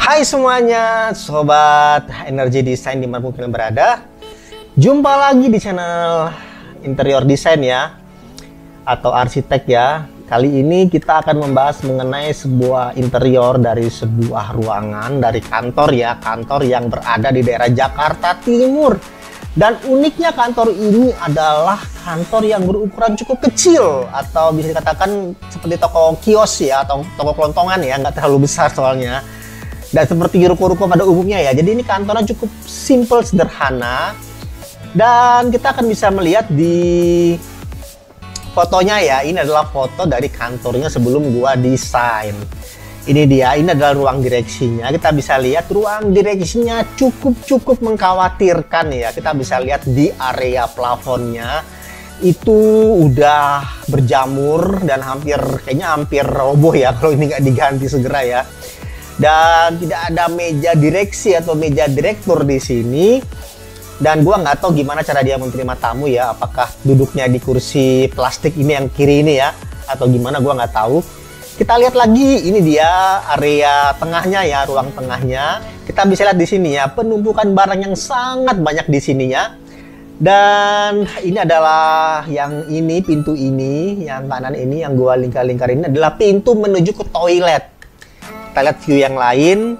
Hai semuanya, sobat energi desain dimanapun kalian berada. Jumpa lagi di channel interior desain ya, atau arsitek ya. Kali ini kita akan membahas mengenai sebuah interior dari sebuah ruangan dari kantor ya, kantor yang berada di daerah Jakarta Timur. Dan uniknya kantor ini adalah kantor yang berukuran cukup kecil, atau bisa dikatakan seperti toko kios ya, atau toko kelontongan ya, nggak terlalu besar soalnya. Dan seperti ruko-ruko pada umumnya ya, jadi ini kantornya cukup simple, sederhana. Dan kita akan bisa melihat di fotonya ya, ini adalah foto dari kantornya sebelum gua desain. Ini dia, ini adalah ruang direksinya. Kita bisa lihat ruang direksinya cukup mengkhawatirkan ya. Kita bisa lihat di area plafonnya itu udah berjamur dan kayaknya hampir roboh ya kalau ini nggak diganti segera ya. Dan tidak ada meja direksi atau meja direktur di sini. Dan gua nggak tahu gimana cara dia menerima tamu ya. Apakah duduknya di kursi plastik ini yang kiri ini ya, atau gimana gua nggak tahu. Kita lihat lagi, ini dia area tengahnya ya, ruang tengahnya. Kita bisa lihat di sini ya, penumpukan barang yang sangat banyak di sininya. Dan ini adalah yang ini, pintu ini, yang kanan ini, yang gua lingkar-lingkar ini adalah pintu menuju ke toilet. Kita lihat view yang lain.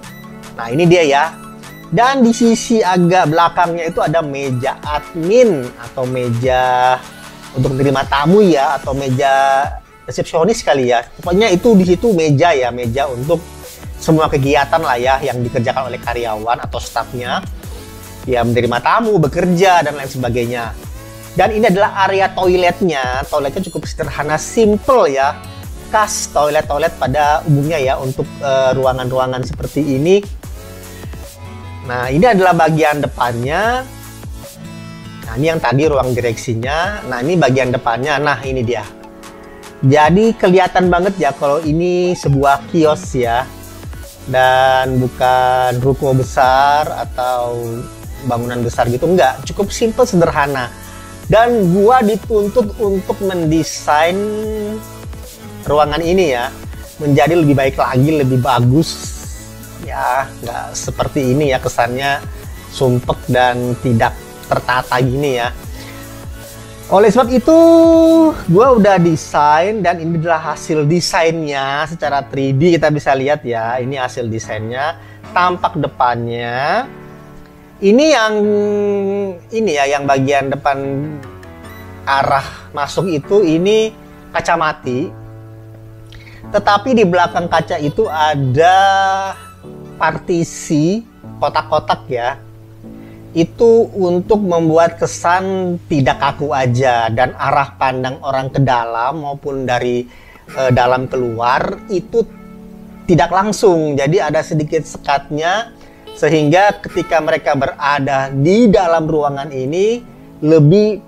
Nah, ini dia ya. Dan di sisi agak belakangnya itu ada meja admin atau meja untuk menerima tamu ya, atau meja resepsionis kali ya. Pokoknya itu di situ meja ya, meja untuk semua kegiatan lah ya yang dikerjakan oleh karyawan atau stafnya. Ya, menerima tamu, bekerja dan lain sebagainya. Dan ini adalah area toiletnya. Toiletnya cukup sederhana, simple ya. Khas toilet-toilet pada umumnya ya untuk ruangan-ruangan seperti ini. Nah, ini adalah bagian depannya. Nah, ini yang tadi ruang direksinya. Nah, ini bagian depannya. Nah, ini dia. Jadi kelihatan banget ya kalau ini sebuah kios ya, dan bukan ruko besar atau bangunan besar gitu, enggak, cukup simple, sederhana. Dan gua dituntut untuk mendesain ruangan ini ya menjadi lebih baik lagi, lebih bagus ya, nggak seperti ini ya, kesannya sumpek dan tidak tertata gini ya. Oleh sebab itu, gue udah desain dan ini adalah hasil desainnya secara 3D. Kita bisa lihat ya, ini hasil desainnya. Tampak depannya. Ini ya, yang bagian depan arah masuk itu ini kaca mati. Tetapi di belakang kaca itu ada partisi kotak-kotak ya. Itu untuk membuat kesan tidak kaku aja, dan arah pandang orang ke dalam maupun dari dalam keluar itu tidak langsung. Jadi ada sedikit sekatnya sehingga ketika mereka berada di dalam ruangan ini lebih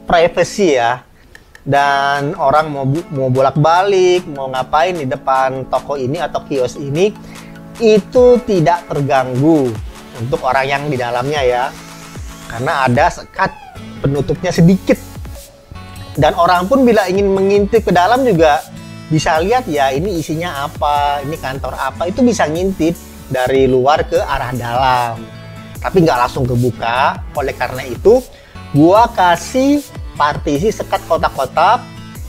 privacy ya. Dan orang mau bolak-balik, mau ngapain di depan toko ini atau kios ini itu tidak terganggu untuk orang yang di dalamnya ya, karena ada sekat penutupnya sedikit. Dan orang pun bila ingin mengintip ke dalam juga bisa lihat ya, ini isinya apa, ini kantor apa, itu bisa ngintip dari luar ke arah dalam, tapi nggak langsung kebuka. Oleh karena itu gua kasih partisi sekat kotak-kotak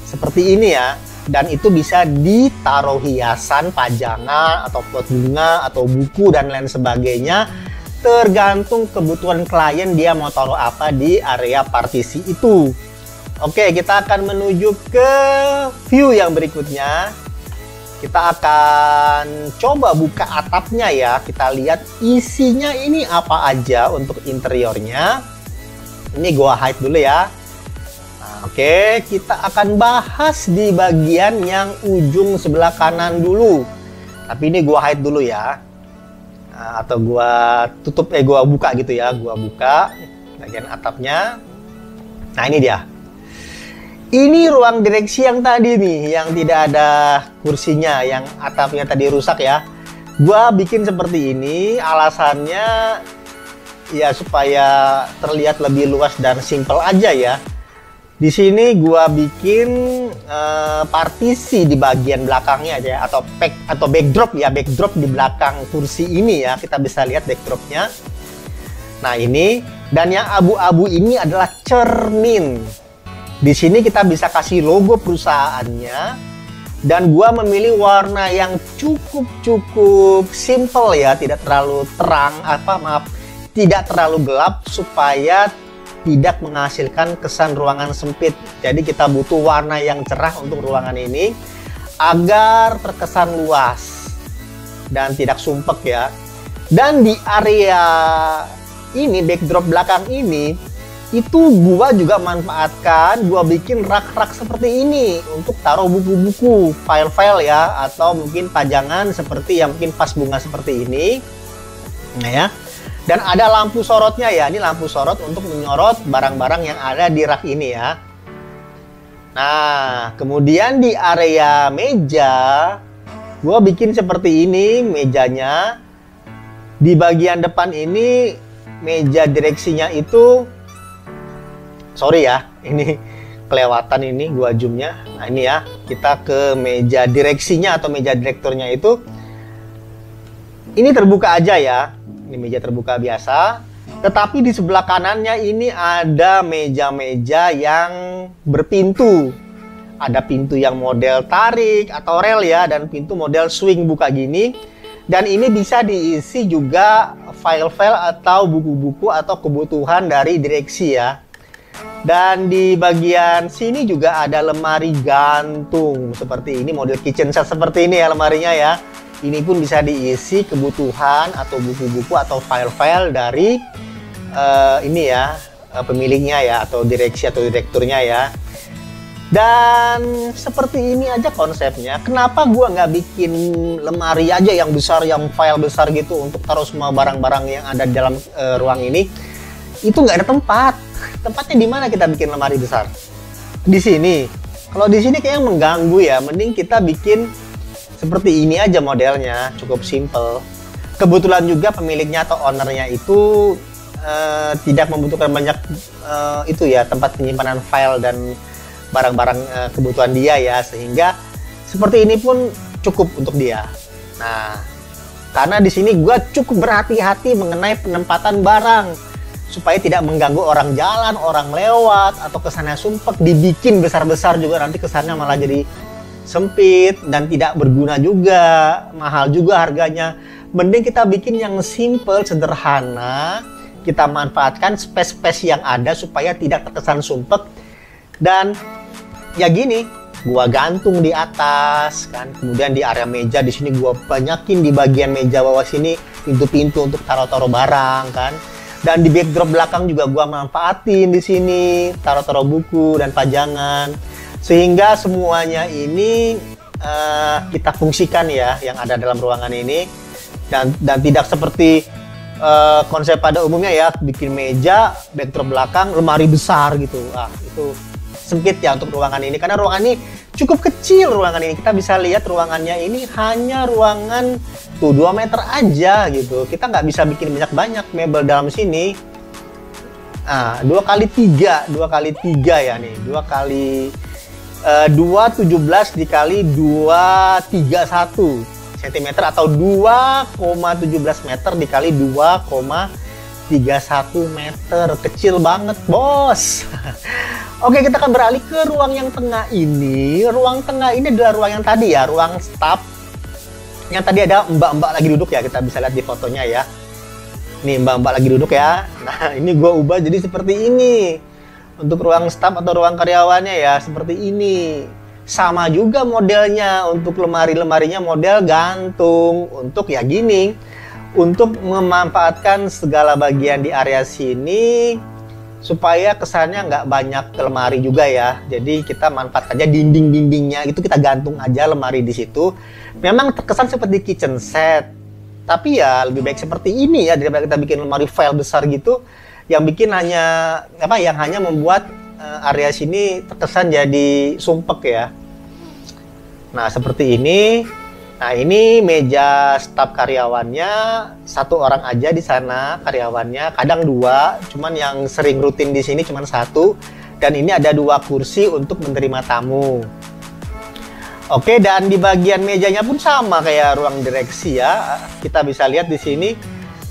seperti ini ya, dan itu bisa ditaruh hiasan, pajangan, atau pot bunga, atau buku dan lain sebagainya, tergantung kebutuhan klien dia mau taruh apa di area partisi itu. Oke, kita akan menuju ke view yang berikutnya. Kita akan coba buka atapnya ya. Kita lihat isinya ini apa aja untuk interiornya. Ini gua hide dulu ya. Nah, oke, kita akan bahas di bagian yang ujung sebelah kanan dulu. Tapi ini gua hide dulu ya. Nah, atau gua tutup, gua buka gitu ya, gua buka bagian atapnya. Nah, ini dia. Ini ruang direksi yang tadi nih, yang tidak ada kursinya, yang atapnya tadi rusak ya. Gua bikin seperti ini, alasannya ya supaya terlihat lebih luas dan simple aja ya. Di sini gua bikin partisi di bagian belakangnya aja ya, atau backdrop ya, backdrop di belakang kursi ini ya. Kita bisa lihat backdropnya. Nah ini, dan yang abu-abu ini adalah cermin. Di sini kita bisa kasih logo perusahaannya, dan gua memilih warna yang cukup simple ya, tidak terlalu terang, tidak terlalu gelap supaya tidak menghasilkan kesan ruangan sempit. Jadi kita butuh warna yang cerah untuk ruangan ini agar terkesan luas dan tidak sumpek ya. Dan di area ini, backdrop belakang ini, itu gua juga manfaatkan, gua bikin rak-rak seperti ini untuk taruh buku-buku, file-file ya, atau mungkin pajangan seperti yang mungkin vas bunga seperti ini. Nah ya. Dan ada lampu sorotnya ya, ini lampu sorot untuk menyorot barang-barang yang ada di rak ini ya. Nah, kemudian di area meja, gua bikin seperti ini mejanya. Di bagian depan ini, meja direksinya itu, sorry ya, ini kelewatan ini gua zoomnya. Nah ini ya, kita ke meja direksinya atau meja direkturnya itu. Ini terbuka aja ya. Ini meja terbuka biasa, tetapi di sebelah kanannya ini ada meja-meja yang berpintu. Ada pintu yang model tarik atau rel ya, dan pintu model swing buka gini. Dan ini bisa diisi juga file-file atau buku-buku atau kebutuhan dari direksi ya. Dan di bagian sini juga ada lemari gantung seperti ini, model kitchen set seperti ini ya lemarinya ya. Ini pun bisa diisi kebutuhan atau buku-buku atau file-file dari ini ya, pemiliknya ya, atau direksi atau direkturnya ya. Dan seperti ini aja konsepnya. Kenapa gua nggak bikin lemari aja yang besar, yang file besar gitu untuk taruh semua barang-barang yang ada di dalam ruang ini? Itu nggak ada tempat. Tempatnya di mana kita bikin lemari besar? Di sini. Kalau di sini kayaknya mengganggu ya. Mending kita bikin seperti ini aja modelnya, cukup simple. Kebetulan juga pemiliknya atau ownernya itu tidak membutuhkan banyak itu ya, tempat penyimpanan file dan barang-barang kebutuhan dia ya, sehingga seperti ini pun cukup untuk dia. Nah, karena di sini gua cukup berhati-hati mengenai penempatan barang supaya tidak mengganggu orang jalan, orang lewat, atau kesannya sumpek. Dibikin besar-besar juga nanti kesannya malah jadi sempit dan tidak berguna juga, mahal juga harganya. Mending kita bikin yang simple, sederhana, kita manfaatkan space-space yang ada supaya tidak terkesan sumpek. Dan ya gini, gua gantung di atas kan, kemudian di area meja di sini gua banyakin di bagian meja bawah sini pintu-pintu untuk taruh-taruh barang kan. Dan di backdrop belakang juga gua manfaatin di sini taruh-taruh buku dan pajangan. Sehingga semuanya ini kita fungsikan ya yang ada dalam ruangan ini, dan tidak seperti konsep pada umumnya ya, bikin meja, backdrop belakang, lemari besar gitu. Itu sempit ya untuk ruangan ini, karena ruangan ini cukup kecil. Ruangan ini kita bisa lihat ruangannya ini hanya ruangan tuh 2 meter aja gitu. Kita nggak bisa bikin banyak-banyak mebel dalam sini. 2 kali 3 ya nih, 217 dikali 231 cm atau 2,17 meter dikali 2,31 meter. Kecil banget bos. Oke, kita akan beralih ke ruang yang tengah ini. Ruang tengah ini adalah ruang yang tadi ya, ruang staff. Yang tadi ada mbak-mbak lagi duduk ya, kita bisa lihat di fotonya ya. Nih mbak-mbak lagi duduk ya. Nah ini gua ubah jadi seperti ini. Untuk ruang staf atau ruang karyawannya ya seperti ini. Sama juga modelnya, untuk lemari-lemarinya model gantung. Untuk ya gini, untuk memanfaatkan segala bagian di area sini supaya kesannya nggak banyak ke lemari juga ya. Jadi kita manfaatkan aja dinding-dindingnya itu, kita gantung aja lemari di situ. Memang terkesan seperti kitchen set, tapi ya lebih baik seperti ini ya daripada kita bikin lemari file besar gitu, yang bikin hanya yang hanya membuat area sini terkesan jadi sumpek ya. Nah seperti ini. Nah ini meja staf karyawannya, 1 orang aja di sana karyawannya, kadang 2, cuman yang sering rutin di sini cuman 1. Dan ini ada 2 kursi untuk menerima tamu. Oke, dan di bagian mejanya pun sama kayak ruang direksi ya. Kita bisa lihat di sini,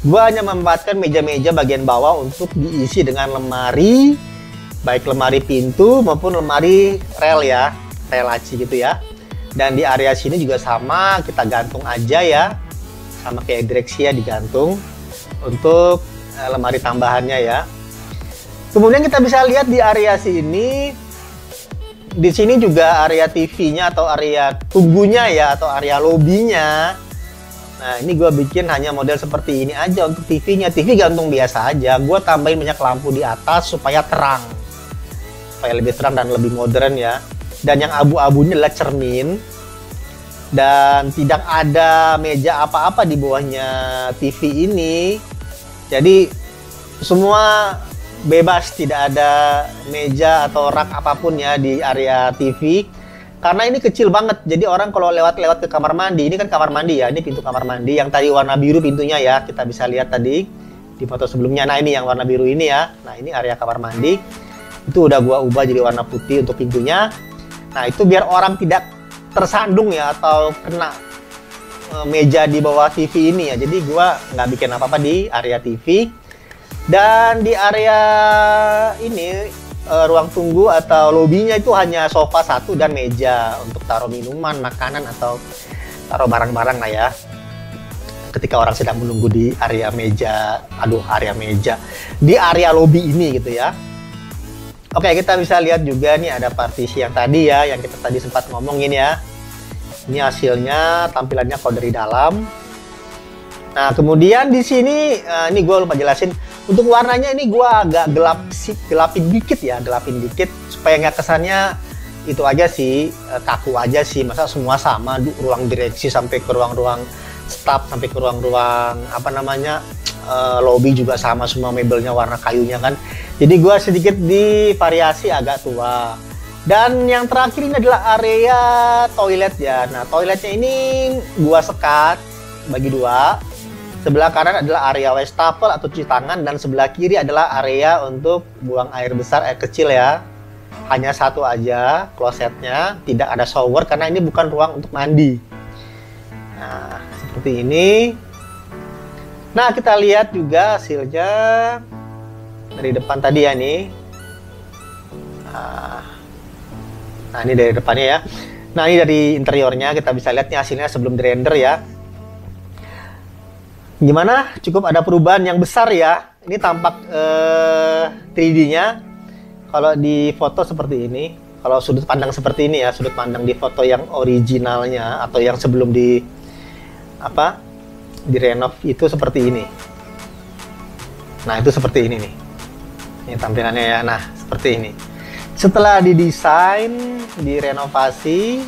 gua hanya memanfaatkan meja-meja bagian bawah untuk diisi dengan lemari, baik lemari pintu maupun lemari rel ya, rel laci gitu ya. Dan di area sini juga sama, kita gantung aja ya, sama kayak direksi ya, digantung untuk lemari tambahannya ya. Kemudian kita bisa lihat di area sini, di sini juga area TV-nya atau area tunggunya ya, atau area lobbynya. Nah, ini gue bikin hanya model seperti ini aja untuk TV-nya. TV gantung biasa aja. Gue tambahin banyak lampu di atas supaya terang, supaya lebih terang dan lebih modern ya. Dan yang abu-abunya adalah cermin. Dan tidak ada meja apa-apa di bawahnya TV ini. Jadi semua bebas, tidak ada meja atau rak apapun ya di area TV. Karena ini kecil banget. Jadi orang kalau lewat-lewat ke kamar mandi, ini kan kamar mandi ya. Ini pintu kamar mandi yang tadi warna biru pintunya ya. Kita bisa lihat tadi di foto sebelumnya. Nah, ini yang warna biru ini ya. Nah, ini area kamar mandi. Itu udah gua ubah jadi warna putih untuk pintunya. Nah, itu biar orang tidak tersandung ya atau kena meja di bawah TV ini ya. Jadi gua nggak bikin apa-apa di area TV. Dan di area ini ruang tunggu atau lobbynya itu hanya sofa 1 dan meja untuk taruh minuman, makanan atau taruh barang-barang lah ya. Ketika orang sedang menunggu di area meja, di area lobby ini gitu ya. Oke, kita bisa lihat juga nih ada partisi yang tadi ya, yang kita tadi sempat ngomongin ya. Ini hasilnya, tampilannya kalau dari dalam. Nah, kemudian di sini, ini gue lupa jelasin. Untuk warnanya ini gue agak gelapin dikit supaya nggak kesannya itu aja sih, kaku aja sih. Masa semua sama, ruang direksi sampai ke ruang-ruang staff, sampai ke ruang-ruang lobby juga sama semua, mebelnya warna kayunya kan. Jadi gue sedikit divariasi agak tua. Dan yang terakhir ini adalah area toilet ya. Nah, toiletnya ini gue sekat bagi 2. Sebelah kanan adalah area wastafel atau cuci tangan, dan sebelah kiri adalah area untuk buang air besar, air kecil ya. Hanya 1 aja klosetnya, tidak ada shower karena ini bukan ruang untuk mandi. Nah, seperti ini. Nah, kita lihat juga hasilnya dari depan tadi ya nih. Nah, ini dari depannya ya. Nah, ini dari interiornya kita bisa lihat nih hasilnya sebelum dirender ya. Gimana? Cukup ada perubahan yang besar ya. Ini tampak 3D-nya. Kalau di foto seperti ini, kalau sudut pandang seperti ini ya, sudut pandang di foto yang originalnya atau yang sebelum direnov itu seperti ini. Nah, itu seperti ini nih. Ini tampilannya ya. Nah, seperti ini. Setelah didesain, direnovasi,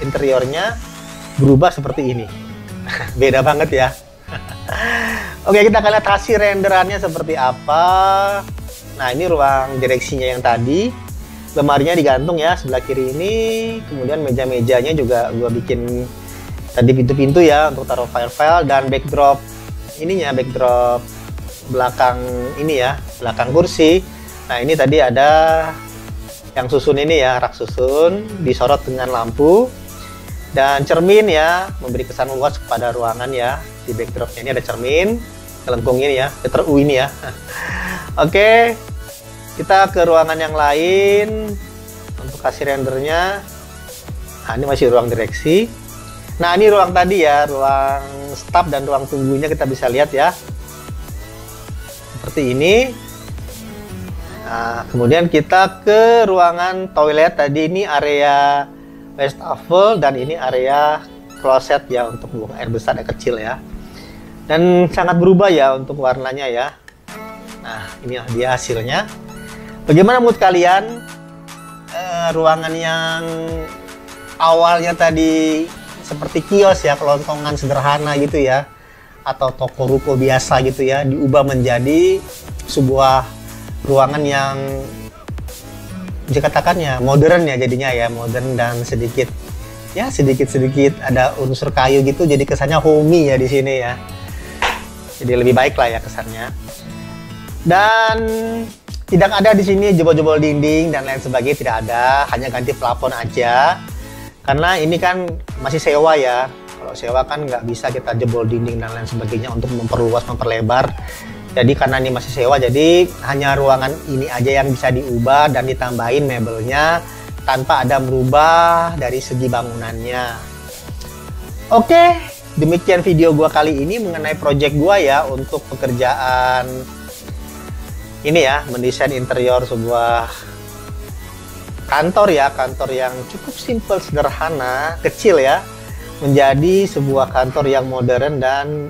interiornya berubah seperti ini. Beda banget ya. Oke, kita akan lihat hasil renderannya seperti apa. Nah, ini ruang direksinya yang tadi. Lemarinya digantung ya sebelah kiri ini. Kemudian meja-mejanya juga gua bikin tadi pintu-pintu ya untuk taruh file-file, dan backdrop ininya, backdrop belakang ini ya, belakang kursi. Nah, ini tadi ada yang susun ini ya, rak susun disorot dengan lampu, dan cermin ya, memberi kesan luas kepada ruangan ya. Di backdropnya ini ada cermin, kelengkung ini ya, letter U ini ya. Oke, kita ke ruangan yang lain untuk hasil rendernya. Nah, ini masih ruang direksi. Nah, ini ruang tadi ya, ruang staff dan ruang tunggunya kita bisa lihat ya. Seperti ini. Nah, kemudian kita ke ruangan toilet. Tadi ini area wastafel dan ini area kloset ya untuk buang air besar, air kecil ya. Dan sangat berubah ya untuk warnanya ya. Nah, ini dia hasilnya. Bagaimana menurut kalian? Ruangan yang awalnya tadi seperti kios ya, kelontongan sederhana gitu ya, atau toko ruko biasa gitu ya, diubah menjadi sebuah ruangan yang bisa katakan ya modern ya jadinya ya, modern dan sedikit ada unsur kayu gitu, jadi kesannya homey ya di sini ya. Jadi lebih baik lah ya kesannya. Dan Tidak ada di sini jebol-jebol dinding dan lain sebagainya, tidak ada, hanya ganti plafon aja. Karena ini kan masih sewa ya. Kalau sewa kan nggak bisa kita jebol dinding dan lain sebagainya untuk memperluas, memperlebar. Jadi karena ini masih sewa, jadi hanya ruangan ini aja yang bisa diubah dan ditambahin mebelnya tanpa ada merubah dari segi bangunannya. Oke, demikian video gua kali ini mengenai project gua ya untuk pekerjaan ini ya, mendesain interior sebuah kantor ya, kantor yang cukup simple, sederhana, kecil ya, menjadi sebuah kantor yang modern dan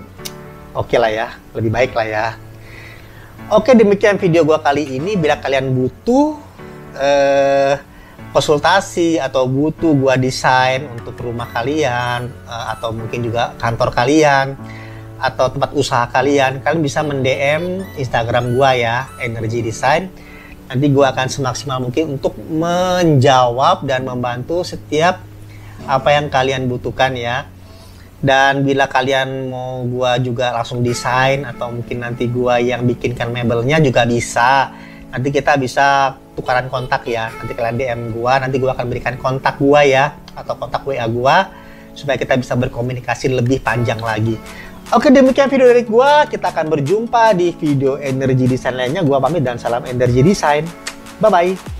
oke lah ya, lebih baik lah ya. Oke, demikian video gua kali ini. Bila kalian butuh konsultasi atau butuh gua desain untuk rumah kalian atau mungkin juga kantor kalian atau tempat usaha kalian bisa mend-DM Instagram gua ya, Energy Design. Nanti gua akan semaksimal mungkin untuk menjawab dan membantu setiap apa yang kalian butuhkan ya. Dan bila kalian mau gua juga langsung desain atau mungkin nanti gua yang bikinkan mebelnya juga bisa. Nanti kita bisa tukaran kontak ya. Nanti kalian DM gua, nanti gua akan berikan kontak gua ya atau kontak WA gua supaya kita bisa berkomunikasi lebih panjang lagi. Oke, demikian video dari gua. Kita akan berjumpa di video Energy Design lainnya. Gua pamit dan salam Energy Design. Bye-bye.